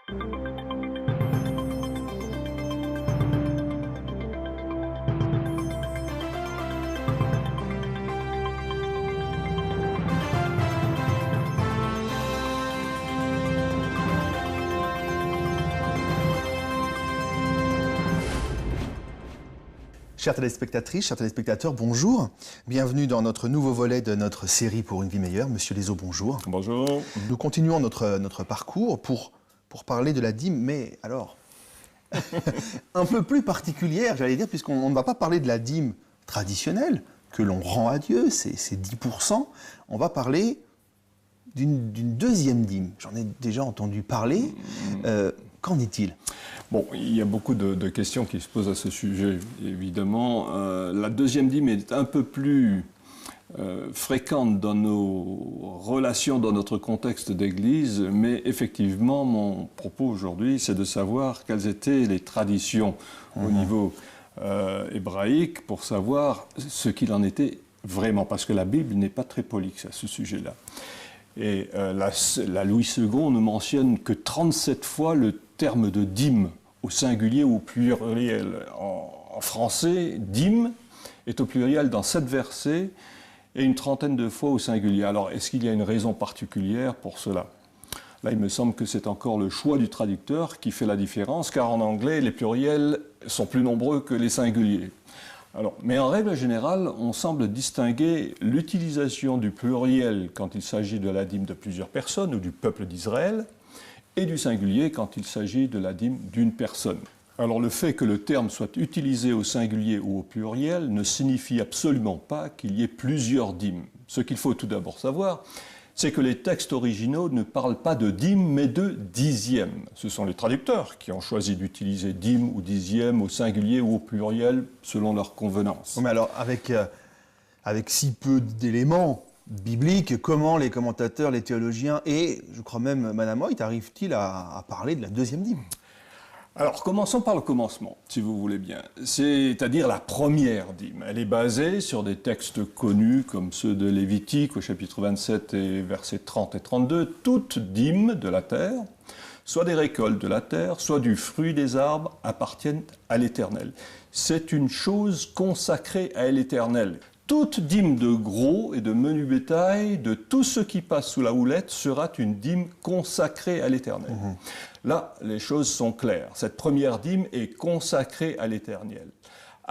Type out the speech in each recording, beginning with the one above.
Chères téléspectatrices, chers téléspectateurs, bonjour. Bienvenue dans notre nouveau volet de notre série pour une vie meilleure. Monsieur Lézot, bonjour. Bonjour. Nous continuons notre parcours pour parler de la dîme, mais alors, un peu plus particulière, j'allais dire, puisqu'on ne va pas parler de la dîme traditionnelle que l'on rend à Dieu, c'est 10%. On va parler d'une deuxième dîme. J'en ai déjà entendu parler. Qu'en est-il ? Bon, il y a beaucoup de questions qui se posent à ce sujet, évidemment. La deuxième dîme est un peu plus fréquente dans nos relations, dans notre contexte d'église, mais effectivement, mon propos aujourd'hui, c'est de savoir quelles étaient les traditions au niveau hébraïque pour savoir ce qu'il en était vraiment, parce que la Bible n'est pas très prolixe à ce sujet-là. Et la Louis II ne mentionne que 37 fois le terme de dîme au singulier ou au pluriel. En français, dîme est au pluriel dans 7 versets et une trentaine de fois au singulier. Alors, est-ce qu'il y a une raison particulière pour cela ? Là, il me semble que c'est encore le choix du traducteur qui fait la différence, car en anglais, les pluriels sont plus nombreux que les singuliers. Alors, mais en règle générale, on semble distinguer l'utilisation du pluriel quand il s'agit de la dîme de plusieurs personnes ou du peuple d'Israël, et du singulier quand il s'agit de la dîme d'une personne. Alors le fait que le terme soit utilisé au singulier ou au pluriel ne signifie absolument pas qu'il y ait plusieurs dîmes. Ce qu'il faut tout d'abord savoir, c'est que les textes originaux ne parlent pas de dîme, mais de dixième. Ce sont les traducteurs qui ont choisi d'utiliser dîme ou dixième au singulier ou au pluriel selon leur convenance. Mais alors, avec si peu d'éléments bibliques, comment les commentateurs, les théologiens et, je crois même, Madame Hoyt, arrivent-ils à parler de la deuxième dîme ? Alors, commençons par le commencement, si vous voulez bien. C'est-à-dire la première dîme. Elle est basée sur des textes connus comme ceux de Lévitique au chapitre 27 et versets 30 et 32. Toute dîme de la terre, soit des récoltes de la terre, soit du fruit des arbres, appartiennent à l'Éternel. C'est une chose consacrée à l'Éternel. Toute dîme de gros et de menu bétail, de tout ce qui passe sous la houlette, sera une dîme consacrée à l'Éternel. Là, les choses sont claires. Cette première dîme est consacrée à l'Éternel.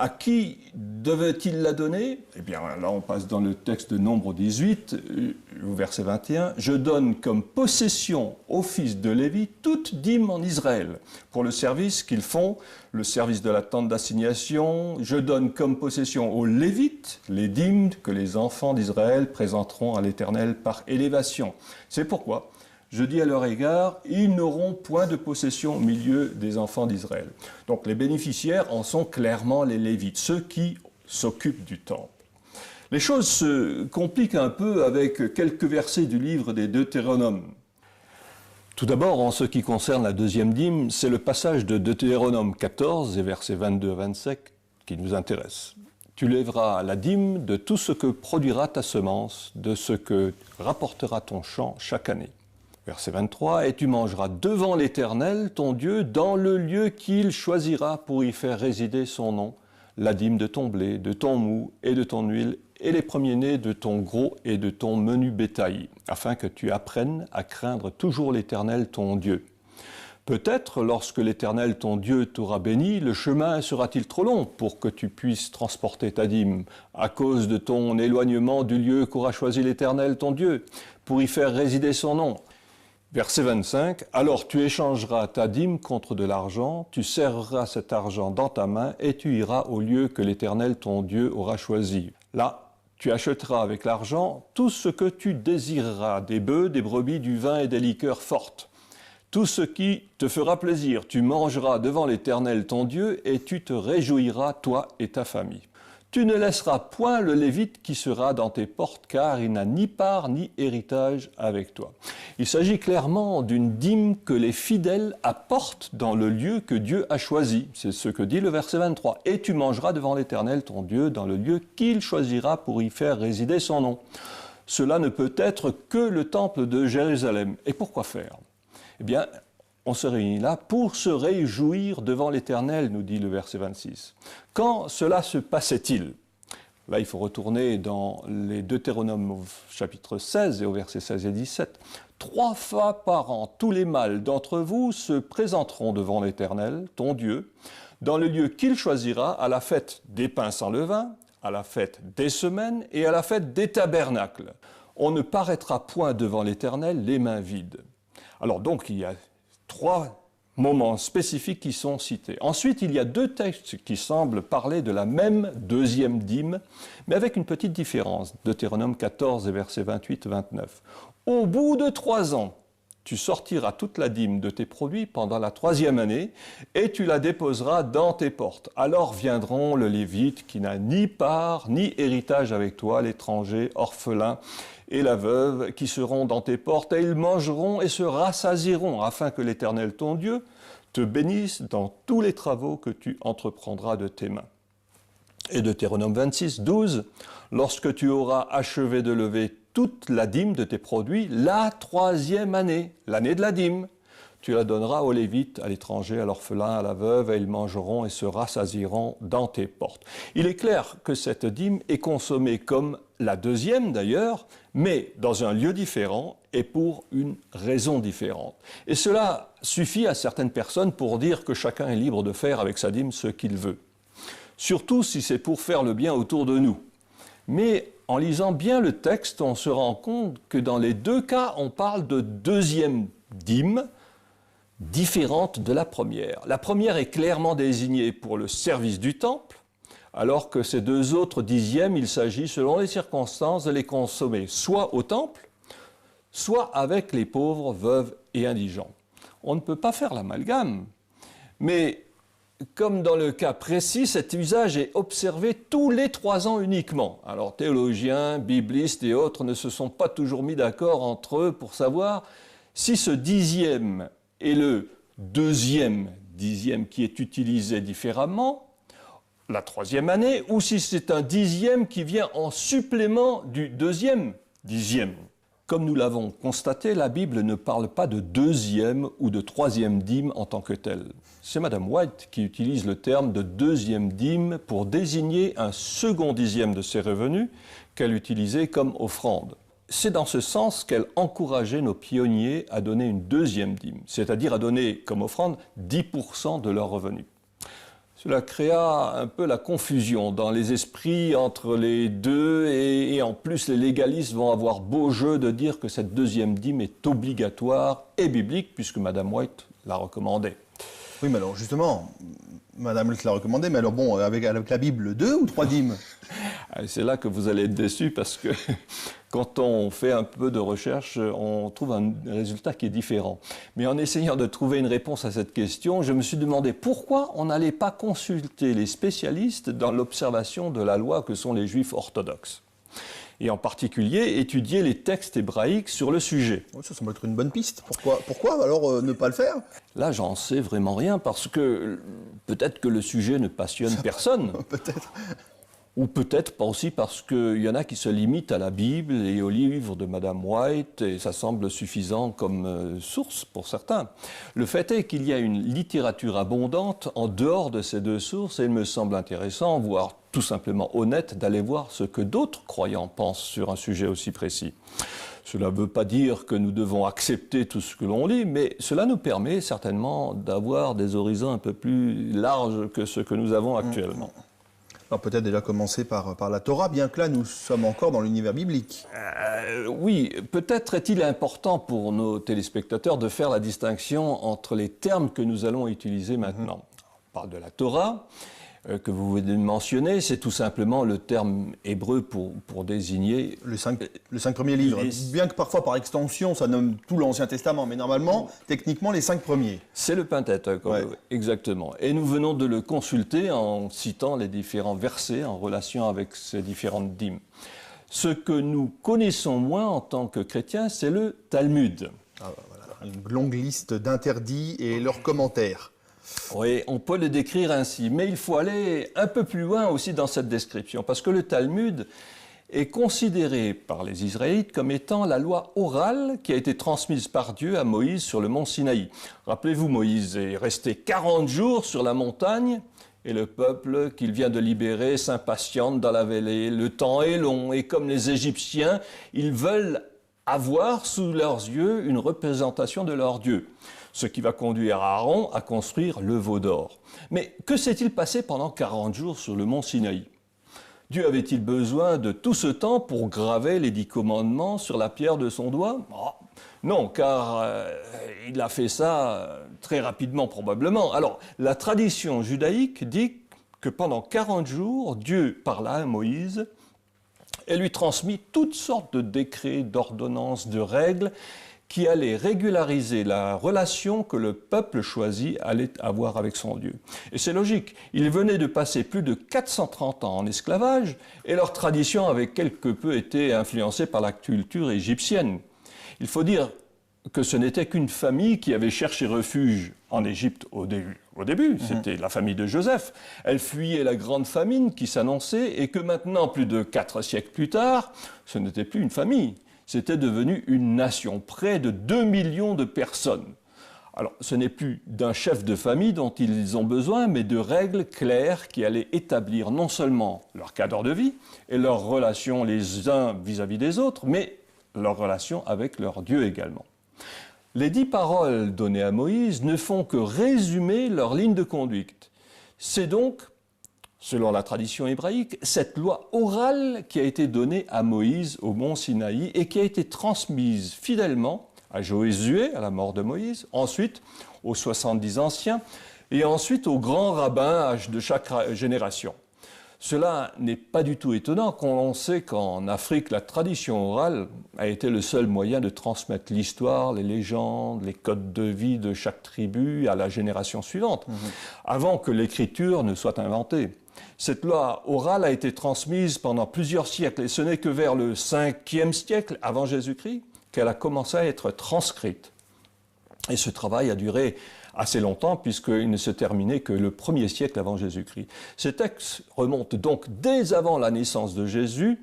À qui devait-il la donner ? Eh bien, là, on passe dans le texte de Nombre 18, au verset 21. « Je donne comme possession aux fils de Lévi toute dîme en Israël, pour le service qu'ils font, le service de la tente d'assignation. Je donne comme possession aux Lévites les dîmes que les enfants d'Israël présenteront à l'Éternel par élévation. C'est pourquoi je dis à leur égard, ils n'auront point de possession au milieu des enfants d'Israël. » Donc les bénéficiaires en sont clairement les Lévites, ceux qui s'occupent du temple. Les choses se compliquent un peu avec quelques versets du livre des Deutéronomes. Tout d'abord, en ce qui concerne la deuxième dîme, c'est le passage de Deutéronome 14 et versets 22 à 25 qui nous intéresse. « Tu lèveras la dîme de tout ce que produira ta semence, de ce que rapportera ton champ chaque année. » Verset 23, « Et tu mangeras devant l'Éternel, ton Dieu, dans le lieu qu'il choisira pour y faire résider son nom, la dîme de ton blé, de ton mou et de ton huile, et les premiers-nés de ton gros et de ton menu bétail, afin que tu apprennes à craindre toujours l'Éternel, ton Dieu. Peut-être, lorsque l'Éternel, ton Dieu, t'aura béni, le chemin sera-t-il trop long pour que tu puisses transporter ta dîme, à cause de ton éloignement du lieu qu'aura choisi l'Éternel, ton Dieu, pour y faire résider son nom. » Verset 25, « Alors tu échangeras ta dîme contre de l'argent, tu serreras cet argent dans ta main et tu iras au lieu que l'Éternel ton Dieu aura choisi. Là, tu achèteras avec l'argent tout ce que tu désireras, des bœufs, des brebis, du vin et des liqueurs fortes. Tout ce qui te fera plaisir, tu mangeras devant l'Éternel ton Dieu et tu te réjouiras, toi et ta famille. Tu ne laisseras point le Lévite qui sera dans tes portes, car il n'a ni part ni héritage avec toi. » Il s'agit clairement d'une dîme que les fidèles apportent dans le lieu que Dieu a choisi. C'est ce que dit le verset 23. « Et tu mangeras devant l'Éternel ton Dieu dans le lieu qu'il choisira pour y faire résider son nom. » Cela ne peut être que le temple de Jérusalem. Et pourquoi faire ? Eh bien, on se réunit là pour se réjouir devant l'Éternel, nous dit le verset 26. Quand cela se passait-il? Là, il faut retourner dans les Deutéronomes au chapitre 16 et au verset 16 et 17. 3 fois par an, tous les mâles d'entre vous se présenteront devant l'Éternel, ton Dieu, dans le lieu qu'il choisira à la fête des pains sans levain, à la fête des semaines et à la fête des tabernacles. On ne paraîtra point devant l'Éternel les mains vides. Alors donc, il y a 3 moments spécifiques qui sont cités. Ensuite, il y a 2 textes qui semblent parler de la même deuxième dîme, mais avec une petite différence. Deutéronome 14 et versets 28-29. Au bout de 3 ans, tu sortiras toute la dîme de tes produits pendant la 3e année et tu la déposeras dans tes portes. Alors viendront le Lévite qui n'a ni part ni héritage avec toi, l'étranger, orphelin et la veuve qui seront dans tes portes et ils mangeront et se rassasieront afin que l'Éternel ton Dieu te bénisse dans tous les travaux que tu entreprendras de tes mains. Et Deutéronome 26, 12, lorsque tu auras achevé de lever toute la dîme de tes produits, la 3e année, l'année de la dîme, tu la donneras aux Lévites, à l'étranger, à l'orphelin, à la veuve, et ils mangeront et se rassasieront dans tes portes. Il est clair que cette dîme est consommée comme la 2e d'ailleurs, mais dans un lieu différent et pour une raison différente. Et cela suffit à certaines personnes pour dire que chacun est libre de faire avec sa dîme ce qu'il veut. Surtout si c'est pour faire le bien autour de nous. Mais en lisant bien le texte, on se rend compte que dans les 2 cas, on parle de 2e dîme, différente de la première. La première est clairement désignée pour le service du temple, alors que ces 2 autres 10e, il s'agit, selon les circonstances, de les consommer soit au temple, soit avec les pauvres, veuves et indigents. On ne peut pas faire l'amalgame, mais comme dans le cas précis, cet usage est observé tous les 3 ans uniquement. Alors théologiens, biblistes et autres ne se sont pas toujours mis d'accord entre eux pour savoir si ce 10e est le 2e 10e qui est utilisé différemment, la 3e année, ou si c'est un 10e qui vient en supplément du 2e 10e. Comme nous l'avons constaté, la Bible ne parle pas de 2e ou de 3e dîme en tant que telle. C'est Madame White qui utilise le terme de 2e dîme pour désigner un second 10e de ses revenus qu'elle utilisait comme offrande. C'est dans ce sens qu'elle encourageait nos pionniers à donner une 2e dîme, c'est-à-dire à donner comme offrande 10% de leurs revenus. Cela créa un peu la confusion dans les esprits entre les deux et en plus les légalistes vont avoir beau jeu de dire que cette 2e dîme est obligatoire et biblique puisque Madame White l'a recommandée. Oui, mais alors justement, Madame l'a recommandé, mais alors bon, avec la Bible, 2 ou 3 dîmes? C'est là que vous allez être déçus parce que quand on fait un peu de recherche, on trouve un résultat qui est différent. Mais en essayant de trouver une réponse à cette question, je me suis demandé pourquoi on n'allait pas consulter les spécialistes dans l'observation de la loi que sont les Juifs orthodoxes. Et en particulier étudier les textes hébraïques sur le sujet. Oui, ça semble être une bonne piste. Pourquoi alors ne pas le faire? Là, j'en sais vraiment rien parce que peut-être que le sujet ne passionne personne. Peut-être. Ou peut-être pas aussi parce qu'il y en a qui se limitent à la Bible et au livre de Madame White, et ça semble suffisant comme source pour certains. Le fait est qu'il y a une littérature abondante en dehors de ces 2 sources, et il me semble intéressant, voire tout simplement honnête, d'aller voir ce que d'autres croyants pensent sur un sujet aussi précis. Cela ne veut pas dire que nous devons accepter tout ce que l'on lit, mais cela nous permet certainement d'avoir des horizons un peu plus larges que ceux que nous avons actuellement. Alors peut-être déjà commencer par la Torah, bien que là nous sommes encore dans l'univers biblique. Oui, peut-être est-il important pour nos téléspectateurs de faire la distinction entre les termes que nous allons utiliser maintenant. On parle de la Torah, que vous venez de mentionner, c'est tout simplement le terme hébreu pour désigner... Les 5 premiers livres, bien que parfois par extension ça nomme tout l'Ancien Testament, mais normalement, techniquement les 5 premiers. C'est le Pentateuque, ouais. Exactement. Et nous venons de le consulter en citant les différents versets en relation avec ces différentes dîmes. Ce que nous connaissons moins en tant que chrétiens, c'est le Talmud. Ah, voilà. Une longue liste d'interdits et leurs commentaires. Oui, on peut le décrire ainsi, mais il faut aller un peu plus loin aussi dans cette description, parce que le Talmud est considérée par les Israélites comme étant la loi orale qui a été transmise par Dieu à Moïse sur le mont Sinaï. Rappelez-vous, Moïse est resté 40 jours sur la montagne et le peuple qu'il vient de libérer s'impatiente dans la vallée. Le temps est long et comme les Égyptiens, ils veulent avoir sous leurs yeux une représentation de leur Dieu, ce qui va conduire Aaron à construire le veau d'or. Mais que s'est-il passé pendant 40 jours sur le mont Sinaï ? Dieu avait-il besoin de tout ce temps pour graver les 10 commandements sur la pierre de son doigt ? Non, car il a fait ça très rapidement probablement. Alors, la tradition judaïque dit que pendant 40 jours, Dieu parla à Moïse et lui transmit toutes sortes de décrets, d'ordonnances, de règles qui allait régulariser la relation que le peuple choisi allait avoir avec son Dieu. Et c'est logique, ils venaient de passer plus de 430 ans en esclavage, et leur tradition avait quelque peu été influencée par la culture égyptienne. Il faut dire que ce n'était qu'une famille qui avait cherché refuge en Égypte au début, c'était la famille de Joseph. Elle fuyait la grande famine qui s'annonçait, et que maintenant, plus de 4 siècles plus tard, ce n'était plus une famille. C'était devenu une nation, près de 2 millions de personnes. Alors, ce n'est plus d'un chef de famille dont ils ont besoin, mais de règles claires qui allaient établir non seulement leur cadre de vie et leurs relations les uns vis-à-vis des autres, mais leurs relations avec leur Dieu également. Les 10 paroles données à Moïse ne font que résumer leur ligne de conduite. C'est donc, selon la tradition hébraïque, cette loi orale qui a été donnée à Moïse au mont Sinaï et qui a été transmise fidèlement à Josué, à la mort de Moïse, ensuite aux 70 anciens et ensuite aux grands rabbins de chaque génération. Cela n'est pas du tout étonnant quand on sait qu'en Afrique, la tradition orale a été le seul moyen de transmettre l'histoire, les légendes, les codes de vie de chaque tribu à la génération suivante, avant que l'écriture ne soit inventée. Cette loi orale a été transmise pendant plusieurs siècles et ce n'est que vers le 5e siècle avant Jésus-Christ qu'elle a commencé à être transcrite. Et ce travail a duré assez longtemps puisqu'il ne se terminait que le 1er siècle avant Jésus-Christ. Ces textes remontent donc dès avant la naissance de Jésus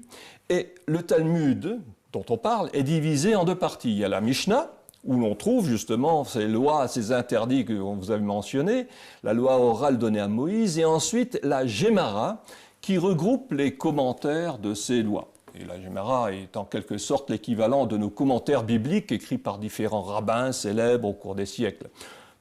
et le Talmud dont on parle est divisé en 2 parties. Il y a la Mishnah, où l'on trouve justement ces lois, ces interdits que vous avez mentionnés, la loi orale donnée à Moïse, et ensuite la Gemara, qui regroupe les commentaires de ces lois. Et la Gemara est en quelque sorte l'équivalent de nos commentaires bibliques écrits par différents rabbins célèbres au cours des siècles.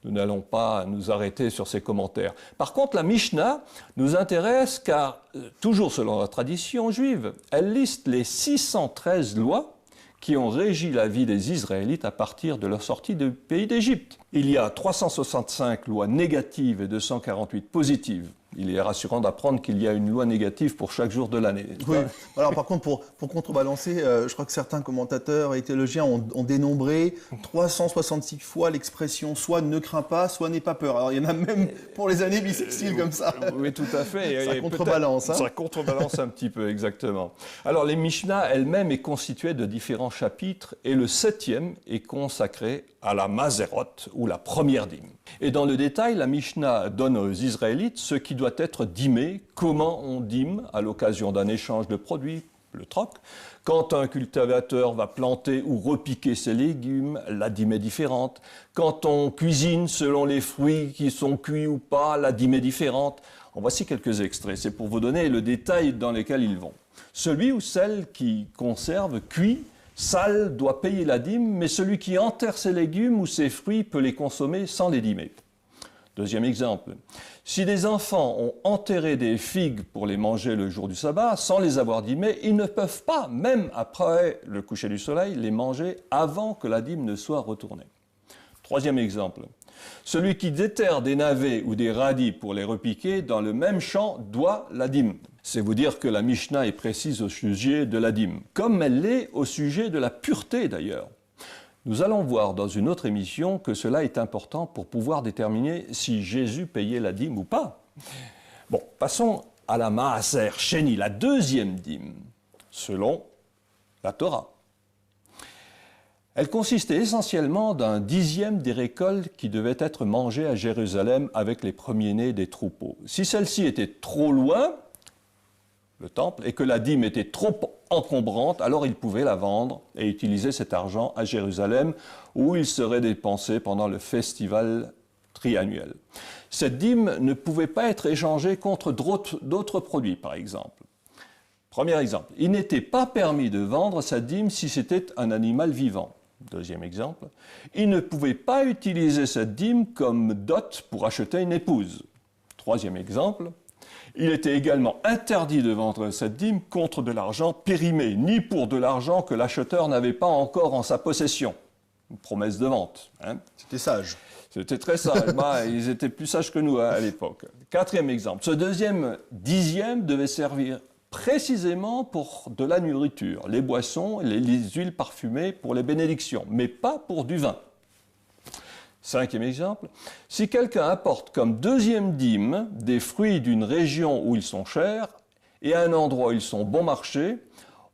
Nous n'allons pas nous arrêter sur ces commentaires. Par contre, la Mishnah nous intéresse car, toujours selon la tradition juive, elle liste les 613 lois qui ont régi la vie des Israélites à partir de leur sortie du pays d'Égypte. Il y a 365 lois négatives et 248 positives. Il est rassurant d'apprendre qu'il y a une loi négative pour chaque jour de l'année. Oui. Alors par contre, pour contrebalancer, je crois que certains commentateurs et théologiens ont dénombré 366 fois l'expression « soit ne crains pas, soit n'aie pas peur ». Alors il y en a même pour les années bissextiles comme ça. Oui, tout à fait. Ça contrebalance. Ça contrebalance un petit peu, exactement. Alors les Mishnah elle-même est constituée de différents chapitres et le 7e est consacré à la Mazérot, ou la première dîme. Et dans le détail, la Mishnah donne aux Israélites ce qui doit être dîmé, comment on dîme à l'occasion d'un échange de produits, le troc. Quand un cultivateur va planter ou repiquer ses légumes, la dîme est différente. Quand on cuisine selon les fruits qui sont cuits ou pas, la dîme est différente. En voici quelques extraits, c'est pour vous donner le détail dans lequel ils vont. Celui ou celle qui conserve cuit, sale doit payer la dîme, mais celui qui enterre ses légumes ou ses fruits peut les consommer sans les dîmer. Deuxième exemple, si des enfants ont enterré des figues pour les manger le jour du sabbat, sans les avoir dîmées, ils ne peuvent pas, même après le coucher du soleil, les manger avant que la dîme ne soit retournée. Troisième exemple, celui qui déterre des navets ou des radis pour les repiquer dans le même champ doit la dîme. C'est vous dire que la Mishnah est précise au sujet de la dîme, comme elle l'est au sujet de la pureté d'ailleurs. Nous allons voir dans une autre émission que cela est important pour pouvoir déterminer si Jésus payait la dîme ou pas. Bon, passons à la Maaser Sheni, la deuxième dîme, selon la Torah. Elle consistait essentiellement d'un 10e des récoltes qui devaient être mangées à Jérusalem avec les premiers-nés des troupeaux. Si celle-ci était trop loin, le temple, et que la dîme était trop encombrante, alors il pouvait la vendre et utiliser cet argent à Jérusalem, où il serait dépensé pendant le festival triannuel. Cette dîme ne pouvait pas être échangée contre d'autres produits, par exemple. Premier exemple, il n'était pas permis de vendre sa dîme si c'était un animal vivant. Deuxième exemple, il ne pouvait pas utiliser cette dîme comme dot pour acheter une épouse. Troisième exemple, il était également interdit de vendre cette dîme contre de l'argent périmé, ni pour de l'argent que l'acheteur n'avait pas encore en sa possession. Une promesse de vente. Hein. C'était sage. C'était très sage. Ils étaient plus sages que nous à l'époque. Quatrième exemple, ce deuxième dixième devait servir précisément pour de la nourriture, les boissons, les huiles parfumées pour les bénédictions, mais pas pour du vin. Cinquième exemple, si quelqu'un apporte comme deuxième dîme des fruits d'une région où ils sont chers et à un endroit où ils sont bon marché,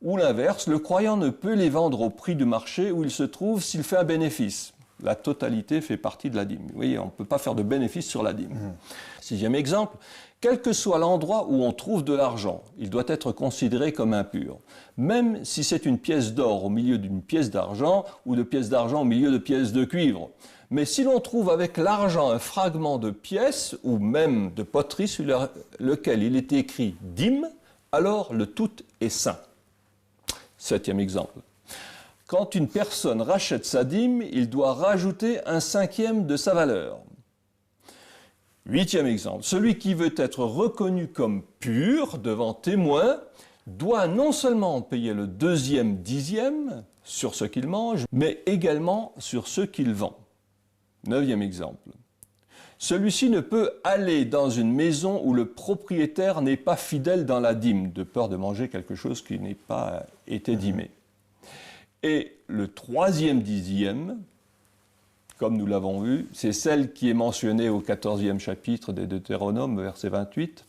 ou l'inverse, le croyant ne peut les vendre au prix du marché où il se trouve s'il fait un bénéfice. La totalité fait partie de la dîme. Vous voyez, on ne peut pas faire de bénéfice sur la dîme. Sixième exemple, quel que soit l'endroit où on trouve de l'argent, il doit être considéré comme impur. Même si c'est une pièce d'or au milieu d'une pièce d'argent ou de pièces d'argent au milieu de pièces de cuivre. Mais si l'on trouve avec l'argent un fragment de pièce ou même de poterie sur lequel il est écrit dîme, alors le tout est saint. Septième exemple. Quand une personne rachète sa dîme, il doit rajouter un cinquième de sa valeur. Huitième exemple. Celui qui veut être reconnu comme pur devant témoin doit non seulement payer le deuxième dixième sur ce qu'il mange, mais également sur ce qu'il vend. Neuvième exemple. Celui-ci ne peut aller dans une maison où le propriétaire n'est pas fidèle dans la dîme, de peur de manger quelque chose qui n'ait pas été dîmé. Et le troisième dixième, comme nous l'avons vu, c'est celle qui est mentionnée au 14e chapitre des Deutéronome, verset 28.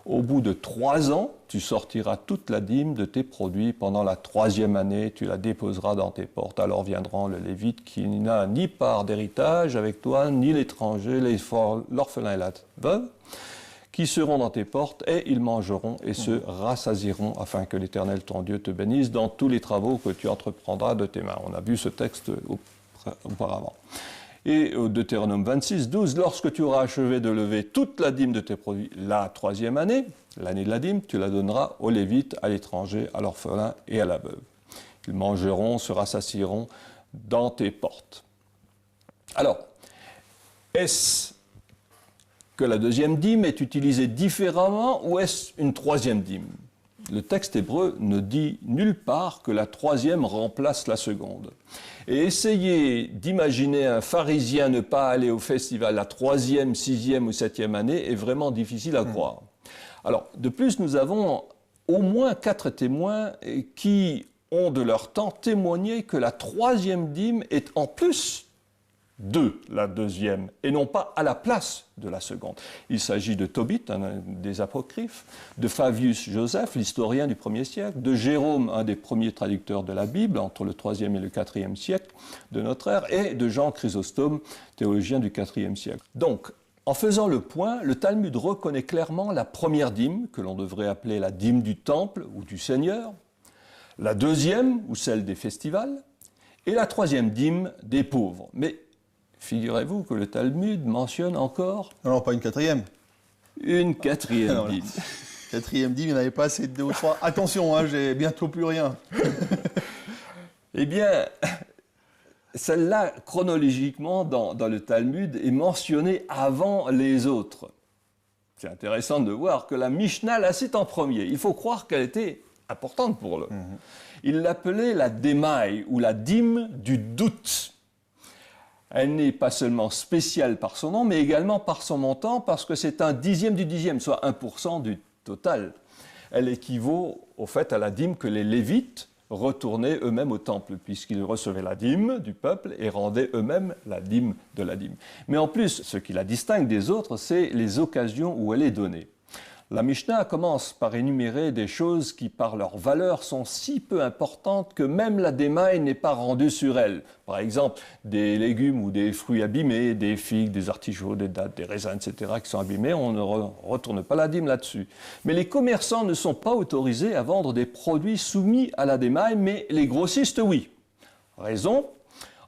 Au bout de 3 ans, tu sortiras toute la dîme de tes produits. Pendant la 3e année, tu la déposeras dans tes portes. Alors viendront le Lévite qui n'a ni part d'héritage avec toi, ni l'étranger, l'orphelin et la veuve, qui seront dans tes portes, et ils mangeront et se rassasieront, afin que l'Éternel, ton Dieu, te bénisse dans tous les travaux que tu entreprendras de tes mains. On a vu ce texte auparavant. Et au Deutéronome 26, 12, lorsque tu auras achevé de lever toute la dîme de tes produits la 3e année, l'année de la dîme, tu la donneras aux Lévites, à l'étranger, à l'orphelin et à la veuve. Ils mangeront, se rassasieront dans tes portes. Alors, est-ce que la deuxième dîme est utilisée différemment ou est-ce une troisième dîme? Le texte hébreu ne dit nulle part que la troisième remplace la seconde. Et essayer d'imaginer un pharisien ne pas aller au festival la 3e, 6e ou 7e année est vraiment difficile à croire. Alors, de plus, nous avons au moins 4 témoins qui ont de leur temps témoigné que la troisième dîme est en plus de la deuxième, et non pas à la place de la seconde. Il s'agit de Tobit, un des apocryphes, de Fabius Joseph, l'historien du 1er siècle, de Jérôme, un des premiers traducteurs de la Bible, entre le 3e et le 4e siècle de notre ère, et de Jean Chrysostome, théologien du 4e siècle. Donc, en faisant le point, le Talmud reconnaît clairement la première dîme, que l'on devrait appeler la dîme du temple ou du Seigneur, la deuxième, ou celle des festivals, et la troisième dîme des pauvres. Mais figurez-vous que le Talmud mentionne encore... Non, pas une quatrième. Une quatrième dîme. Quatrième dîme, il n'y en avait pas assez de 2 ou 3. Attention, hein, j'ai bientôt plus rien. Eh bien, celle-là, chronologiquement, dans le Talmud, est mentionnée avant les autres. C'est intéressant de voir que la Mishnah la cite en premier. Il faut croire qu'elle était importante pour eux. Il l'appelait la démaï, ou la dîme du doute. Elle n'est pas seulement spéciale par son nom, mais également par son montant, parce que c'est un dixième du dixième, soit 1% du total. Elle équivaut au fait à la dîme que les Lévites retournaient eux-mêmes au temple, puisqu'ils recevaient la dîme du peuple et rendaient eux-mêmes la dîme de la dîme. Mais en plus, ce qui la distingue des autres, c'est les occasions où elle est donnée. La Mishnah commence par énumérer des choses qui, par leur valeur, sont si peu importantes que même la démaille n'est pas rendue sur elles. Par exemple, des légumes ou des fruits abîmés, des figues, des artichauts, des dattes, des raisins, etc., qui sont abîmés, on ne retourne pas la dîme là-dessus. Mais les commerçants ne sont pas autorisés à vendre des produits soumis à la démaille, mais les grossistes, oui. Raison ?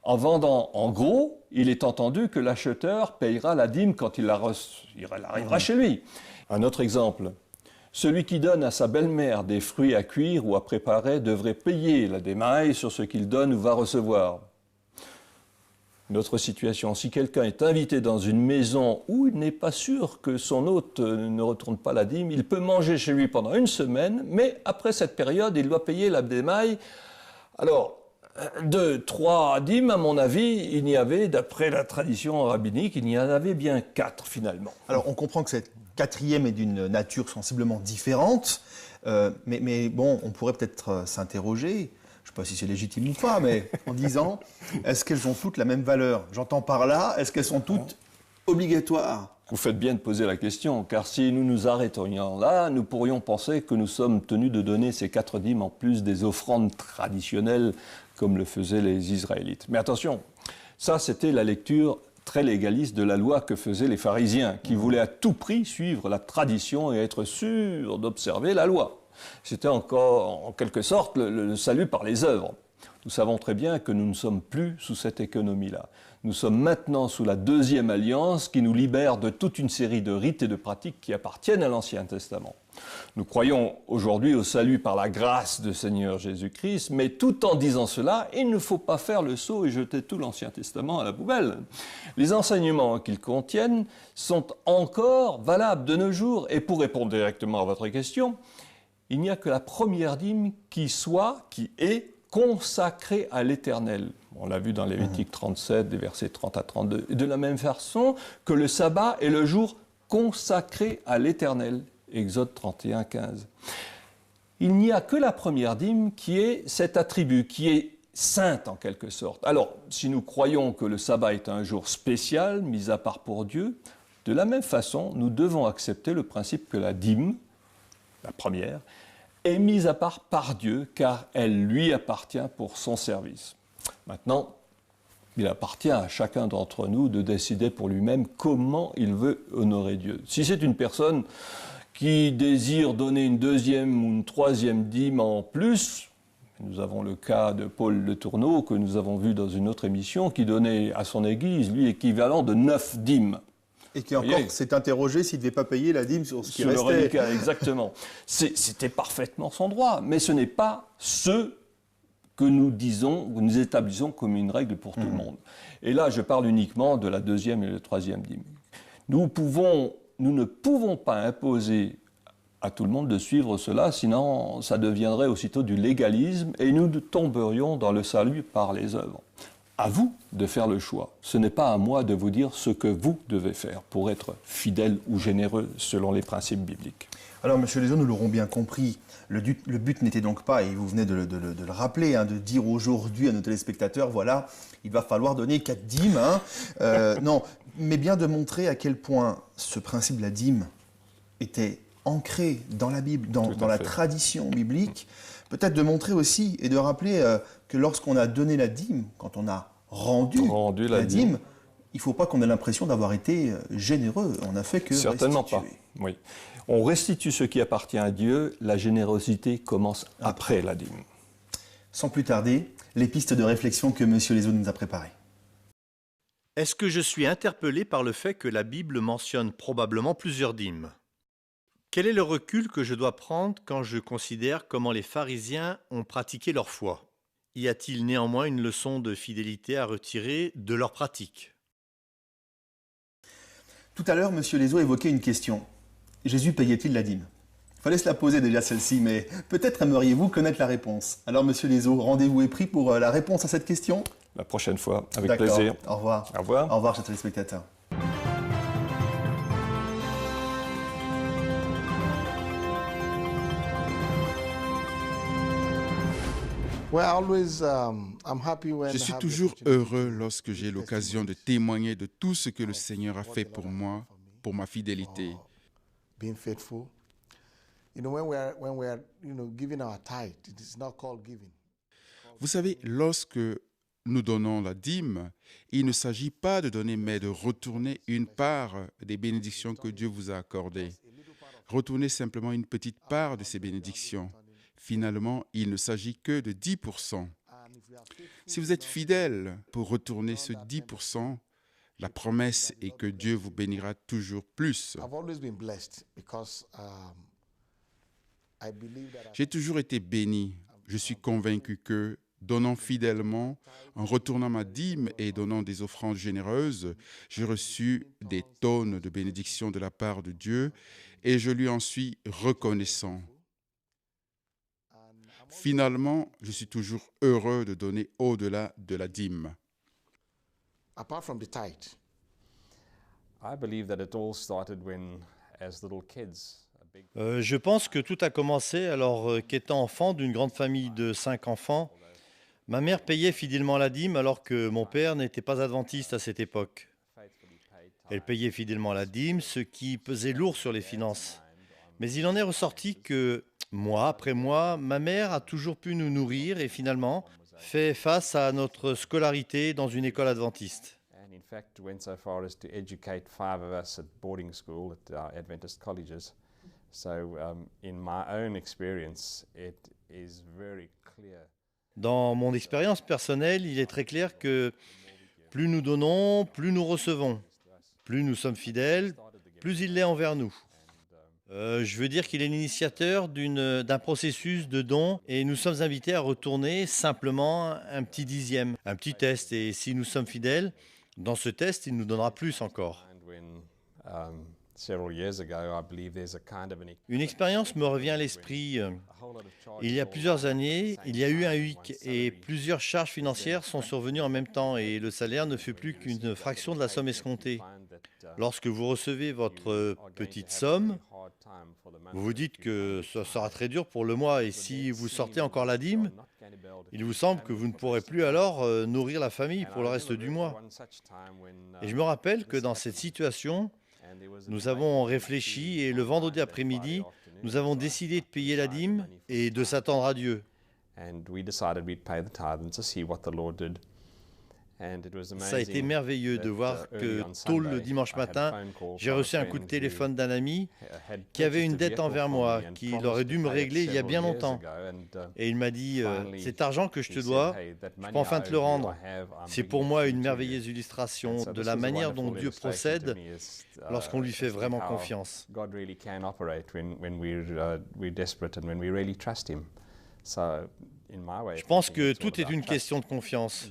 En vendant en gros, il est entendu que l'acheteur payera la dîme quand il arrivera chez lui. Un autre exemple, celui qui donne à sa belle-mère des fruits à cuire ou à préparer devrait payer la démaille sur ce qu'il donne ou va recevoir. Une autre situation, si quelqu'un est invité dans une maison où il n'est pas sûr que son hôte ne retourne pas la dîme, il peut manger chez lui pendant une semaine, mais après cette période, il doit payer la démaille. Alors, 2, 3 dîmes, à mon avis, il y avait, d'après la tradition rabbinique, il y en avait bien 4 finalement. Alors on comprend que cette quatrième est d'une nature sensiblement différente, mais bon, on pourrait peut-être s'interroger, je ne sais pas si c'est légitime ou pas, mais en disant, est-ce qu'elles ont toutes la même valeur? J'entends par là, est-ce qu'elles sont toutes obligatoires? Vous faites bien de poser la question, car si nous nous arrêterions là, nous pourrions penser que nous sommes tenus de donner ces 4 dîmes en plus des offrandes traditionnelles, comme le faisaient les Israélites. Mais attention, ça c'était la lecture très légaliste de la loi que faisaient les pharisiens, qui voulaient à tout prix suivre la tradition et être sûrs d'observer la loi. C'était encore, en quelque sorte, le salut par les œuvres. Nous savons très bien que nous ne sommes plus sous cette économie-là. Nous sommes maintenant sous la deuxième alliance qui nous libère de toute une série de rites et de pratiques qui appartiennent à l'Ancien Testament. Nous croyons aujourd'hui au salut par la grâce du Seigneur Jésus-Christ, mais tout en disant cela, il ne faut pas faire le saut et jeter tout l'Ancien Testament à la poubelle. Les enseignements qu'ils contiennent sont encore valables de nos jours. Et pour répondre directement à votre question, il n'y a que la première dîme qui est consacrée à l'Éternel. On l'a vu dans Lévitique 37, des versets 30 à 32. Et de la même façon que le sabbat est le jour consacré à l'Éternel. Exode 31, 15. Il n'y a que la première dîme qui est cet attribut, qui est sainte en quelque sorte. Alors, si nous croyons que le sabbat est un jour spécial, mis à part pour Dieu, de la même façon, nous devons accepter le principe que la dîme, la première, est mise à part par Dieu, car elle lui appartient pour son service. Maintenant, il appartient à chacun d'entre nous de décider pour lui-même comment il veut honorer Dieu. Si c'est une personne qui désire donner une deuxième ou une troisième dîme en plus, nous avons le cas de Paul Le Tourneau, que nous avons vu dans une autre émission, qui donnait à son église, lui, l'équivalent de 9 dîmes. Et qui encore s'est interrogé s'il ne devait pas payer la dîme sur ce qui restait. Sur le reliquat, exactement. C'était parfaitement son droit, mais ce n'est pas ce que nous disons, que nous établissons comme une règle pour tout le monde. Et là, je parle uniquement de la deuxième et la troisième dîme. Nous ne pouvons pas imposer à tout le monde de suivre cela, sinon ça deviendrait aussitôt du légalisme et nous tomberions dans le salut par les œuvres. À vous de faire le choix. Ce n'est pas à moi de vous dire ce que vous devez faire pour être fidèle ou généreux selon les principes bibliques. Alors, M. Lézot, nous l'aurons bien compris, le but n'était donc pas, et vous venez de le rappeler, de dire aujourd'hui à nos téléspectateurs, voilà, il va falloir donner 4 dîmes. Non, mais bien de montrer à quel point ce principe de la dîme était ancré dans la Bible, dans la tradition biblique. Peut-être de montrer aussi et de rappeler que lorsqu'on a donné la dîme, quand on a rendu la dîme, il ne faut pas qu'on ait l'impression d'avoir été généreux. On n'a fait que certainement restituer. Pas, oui. On restitue ce qui appartient à Dieu, la générosité commence après la dîme. Sans plus tarder, les pistes de réflexion que M. Lézot nous a préparées. Est-ce que je suis interpellé par le fait que la Bible mentionne probablement plusieurs dîmes ? Quel est le recul que je dois prendre quand je considère comment les pharisiens ont pratiqué leur foi ? Y a-t-il néanmoins une leçon de fidélité à retirer de leur pratique ? Tout à l'heure, M. Lézot évoquait une question. Jésus payait-il la dîme ? Il fallait se la poser déjà celle-ci, mais peut-être aimeriez-vous connaître la réponse. Alors, M. Lézot, rendez-vous est pris pour la réponse à cette question ? La prochaine fois, avec plaisir. Au revoir. Au revoir. Au revoir, chers téléspectateurs. Je suis toujours heureux lorsque j'ai l'occasion de témoigner de tout ce que le Seigneur a fait pour moi, pour ma fidélité. Vous savez, lorsque nous donnons la dîme, il ne s'agit pas de donner, mais de retourner une part des bénédictions que Dieu vous a accordées. Retournez simplement une petite part de ces bénédictions. Finalement, il ne s'agit que de 10%. Si vous êtes fidèle pour retourner ce 10%, la promesse est que Dieu vous bénira toujours plus. J'ai toujours été béni. Je suis convaincu que, donnant fidèlement, en retournant ma dîme et donnant des offrandes généreuses, j'ai reçu des tonnes de bénédictions de la part de Dieu et je lui en suis reconnaissant. Finalement, je suis toujours heureux de donner au-delà de la dîme. Apart from the tithe, I believe that it all started when, as little kids, Je pense que tout a commencé alors qu'étant enfant d'une grande famille de 5 enfants, ma mère payait fidèlement la dîme alors que mon père n'était pas adventiste à cette époque. Elle payait fidèlement la dîme, ce qui pesait lourd sur les finances. Mais il en est ressorti que, mois après mois, ma mère a toujours pu nous nourrir et finalement fait face à notre scolarité dans une école adventiste. and in fact went so far as to educate 5 of us at boarding school at Adventist colleges. So in my own experience, it is very clear. Dans mon expérience personnelle, il est très clair que plus nous donnons, plus nous recevons. Plus nous sommes fidèles, plus il l'est envers nous. Je veux dire qu'il est l'initiateur d'un processus de don et nous sommes invités à retourner simplement un petit dixième, un petit test. Et si nous sommes fidèles, dans ce test, il nous donnera plus encore. Une expérience me revient à l'esprit. Il y a plusieurs années, il y a eu un hic et plusieurs charges financières sont survenues en même temps et le salaire ne fut plus qu'une fraction de la somme escomptée. Lorsque vous recevez votre petite somme, vous vous dites que ça sera très dur pour le mois et si vous sortez encore la dîme, il vous semble que vous ne pourrez plus alors nourrir la famille pour le reste du mois. Et je me rappelle que dans cette situation, nous avons réfléchi et le vendredi après-midi, nous avons décidé de payer la dîme et de s'attendre à Dieu. Ça a été merveilleux de voir que tôt le dimanche matin, j'ai reçu un coup de téléphone d'un ami qui avait une dette envers moi, qu'il aurait dû me régler il y a bien longtemps. Et il m'a dit, cet argent que je te dois, je peux enfin te le rendre. C'est pour moi une merveilleuse illustration de la manière dont Dieu procède lorsqu'on lui fait vraiment confiance. Je pense que tout est une question de confiance.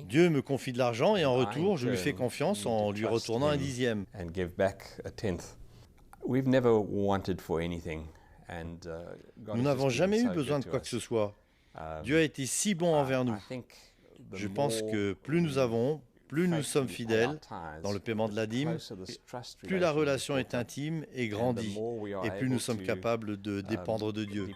Dieu me confie de l'argent et en retour, je lui fais confiance en lui retournant un dixième. Nous n'avons jamais eu besoin de quoi que ce soit. Dieu a été si bon envers nous. Je pense que plus nous avons, plus nous sommes fidèles dans le paiement de la dîme, plus la relation est intime et grandit, et plus nous sommes capables de dépendre de Dieu.